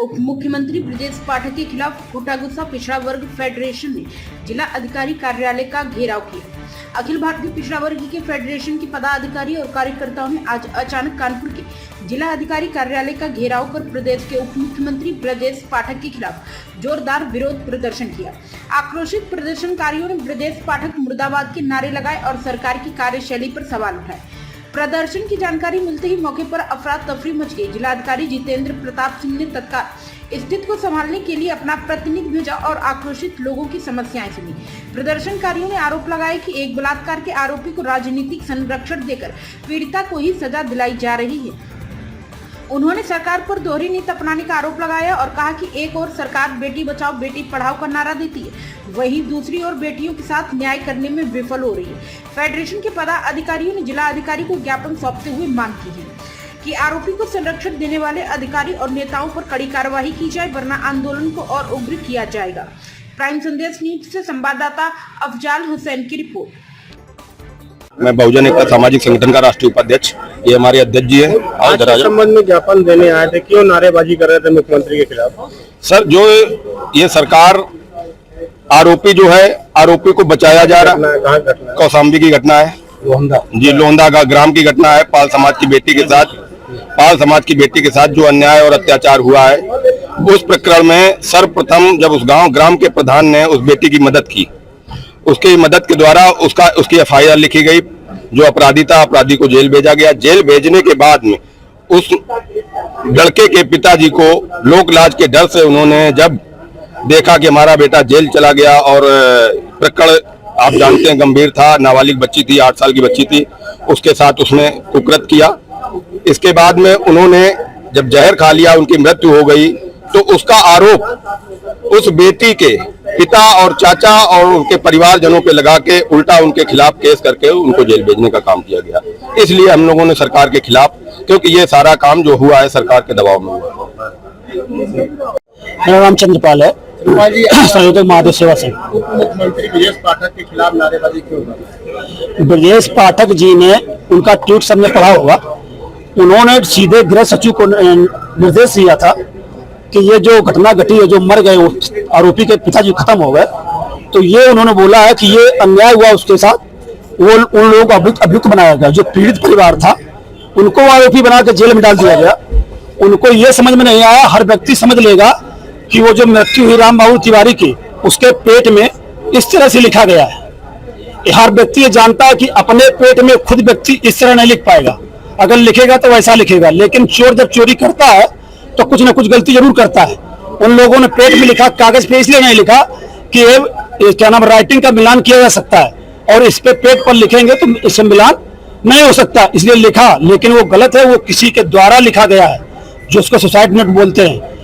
उप मुख्यमंत्री ब्रजेश पाठक के खिलाफ खोटा गुस्सा पिछड़ा वर्ग फेडरेशन ने जिला अधिकारी कार्यालय का घेराव किया। अखिल भारतीय पिछड़ा वर्ग के फेडरेशन के पदाधिकारी और कार्यकर्ताओं ने आज अचानक कानपुर के जिला अधिकारी कार्यालय का घेराव कर प्रदेश के उप मुख्यमंत्री ब्रजेश पाठक के खिलाफ जोरदार विरोध प्रदर्शन किया। आक्रोशित प्रदर्शनकारियों ने ब्रजेश पाठक मुर्दाबाद के नारे लगाए और सरकार की कार्यशैली पर सवाल उठाए। प्रदर्शन की जानकारी मिलते ही मौके पर अफरा तफरी मच गई। जिलाधिकारी जितेंद्र प्रताप सिंह ने तत्काल स्थिति को संभालने के लिए अपना प्रतिनिधि भेजा और आक्रोशित लोगों की समस्याएं सुनी। प्रदर्शनकारियों ने आरोप लगाया कि एक बलात्कार के आरोपी को राजनीतिक संरक्षण देकर पीड़िता को ही सजा दिलाई जा रही है। उन्होंने सरकार पर दोहरी नीति अपनाने का आरोप लगाया और कहा कि एक ओर सरकार बेटी बचाओ बेटी पढ़ाओ का नारा देती है, वहीं दूसरी ओर बेटियों के साथ न्याय करने में विफल हो रही है। फेडरेशन के पदाधिकारियों ने जिला अधिकारी को ज्ञापन सौंपते हुए मांग की है कि आरोपी को संरक्षण देने वाले अधिकारी और नेताओं पर कड़ी कार्रवाई की जाए, वरना आंदोलन को और उग्र किया जाएगा। प्राइम संदेश न्यूज से संवाददाता अफजाल हुसैन की रिपोर्ट। मैं बहुजन एकता सामाजिक संगठन का राष्ट्रीय उपाध्यक्ष, ये हमारे अध्यक्ष जी है। आज इस संबंध में ज्ञापन देने आए थे, क्यों नारेबाजी कर रहे थे मुख्यमंत्री के खिलाफ? सर, जो ये सरकार आरोपी जो है, आरोपी को बचाया जा रहा है। कौशाम्बी की घटना है, जी लोहंदा का ग्राम की घटना है। पाल समाज की बेटी के साथ जो अन्याय और अत्याचार हुआ है, उस प्रकरण में सर्वप्रथम जब उस ग्राम के प्रधान ने उस बेटी की मदद की, उसकी मदद के द्वारा उसकी FIR लिखी गई। जो अपराधी था, अपराधी को जेल भेजा गया। जेल भेजने के बाद में उस लड़के के पिताजी को लोक लाज के डर से उन्होंने जब देखा कि हमारा बेटा जेल चला गया और प्रकरण आप जानते हैं गंभीर था, नाबालिग बच्ची थी, 8 साल की बच्ची थी, उसके साथ उसने कुकृत किया। इसके बाद में उन्होंने जब जहर खा लिया, उनकी मृत्यु हो गई, तो उसका आरोप उस बेटी के पिता और चाचा और उनके परिवारजनों पे लगा के उल्टा उनके खिलाफ केस करके उनको जेल भेजने का काम किया गया। इसलिए हम लोगों ने सरकार के खिलाफ, क्योंकि ये सारा काम जो हुआ है सरकार के दबाव में हुआ। मेरा नाम चंद्रपाल है, संयोजक महादेव सेवा संघ। मुख्यमंत्री ब्रजेश पाठक के खिलाफ नारेबाजी क्यों हुआ? ब्रजेश पाठक जी ने, उनका ट्वीट सबने पढ़ा होगा, उन्होंने सीधे गृह सचिव को निर्देश दिया था कि ये जो घटना घटी है, जो मर गए आरोपी के पिताजी खत्म हो गए, तो ये उन्होंने बोला है कि ये अन्याय हुआ उसके साथ, वो उन लोगों को अभियुक्त बनाया गया। जो पीड़ित परिवार था उनको आरोपी बना के जेल में डाल दिया गया। उनको ये समझ में नहीं आया। हर व्यक्ति समझ लेगा कि वो जो मृत्यु हुई राम बाबू तिवारी की, उसके पेट में इस तरह से लिखा गया है। हर व्यक्ति ये जानता है कि अपने पेट में खुद व्यक्ति इस तरह नहीं लिख पाएगा। अगर लिखेगा तो वैसा लिखेगा, लेकिन चोर जब चोरी करता है तो कुछ न कुछ गलती जरूर करता है। उन लोगों ने पेट में लिखा, कागज पे इसलिए नहीं लिखा कि ये क्या नाम राइटिंग का मिलान किया जा सकता है, और इस पे पेट पर लिखेंगे तो इससे मिलान नहीं हो सकता, इसलिए लिखा। लेकिन वो गलत है, वो किसी के द्वारा लिखा गया है, जो उसको सुसाइड नोट बोलते हैं।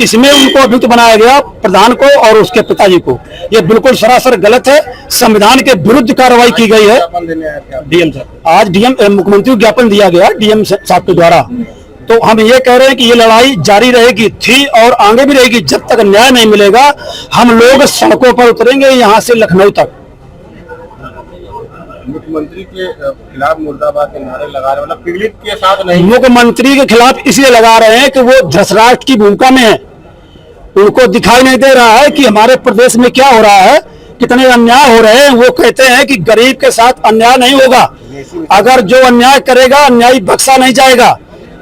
इसमें उनको अभियुक्त बनाया गया, प्रधान को और उसके पिताजी को। ये बिल्कुल सरासर गलत है, संविधान के विरुद्ध कार्रवाई की गई है। DM साहब, आज मुख्यमंत्री को ज्ञापन दिया गया DM साहब के द्वारा। तो हम ये कह रहे हैं कि ये लड़ाई जारी रहेगी, थी और आगे भी रहेगी। जब तक न्याय नहीं मिलेगा हम लोग सड़कों पर उतरेंगे, यहाँ से लखनऊ तक। मुख्यमंत्री के खिलाफ मुर्दाबाद के नारे लगा रहे, मतलब पीड़ित के साथ नहीं। मुख्यमंत्री के खिलाफ इसलिए लगा रहे हैं कि वो धृतराष्ट्र की भूमिका में है। उनको दिखाई नहीं दे रहा है कि हमारे प्रदेश में क्या हो रहा है, कितने अन्याय हो रहे हैं। वो कहते हैं कि गरीब के साथ अन्याय नहीं होगा, अगर जो अन्याय करेगा अन्यायी बख्शा नहीं जाएगा।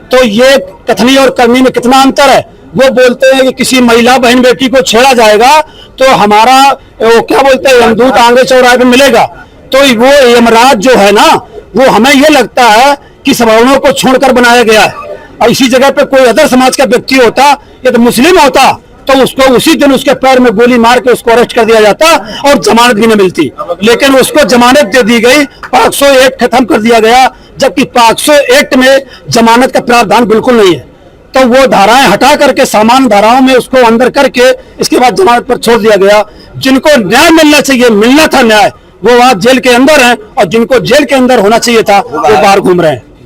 तो ये कथनी और करनी में कितना अंतर है। वो बोलते हैं कि किसी महिला बहन बेटी को छेड़ा जाएगा तो हमारा वो क्या बोलते हैं, यमदूत आगे चौराहे पे मिलेगा। तो वो यमराज जो है ना, वो हमें ये लगता है कि सवर्णों को छोड़कर बनाया गया है। और इसी जगह पे कोई अदर समाज का व्यक्ति होता या तो मुस्लिम होता तो उसको उसी दिन उसके पैर में गोली मार के उसको अरेस्ट कर दिया जाता और जमानत भी नहीं मिलती। लेकिन उसको जमानत दे दी गई, 500 एक्ट खत्म कर दिया गया, जबकि 500 एक्ट में जमानत का प्रावधान बिल्कुल नहीं है। तो वो धाराएं हटा करके सामान्य धाराओं में उसको अंदर करके इसके बाद जमानत पर छोड़ दिया गया। जिनको न्याय मिलना चाहिए, मिलना था न्याय, वो आज जेल के अंदर हैं, और जिनको जेल के अंदर होना चाहिए था वो बाहर घूम रहे हैं।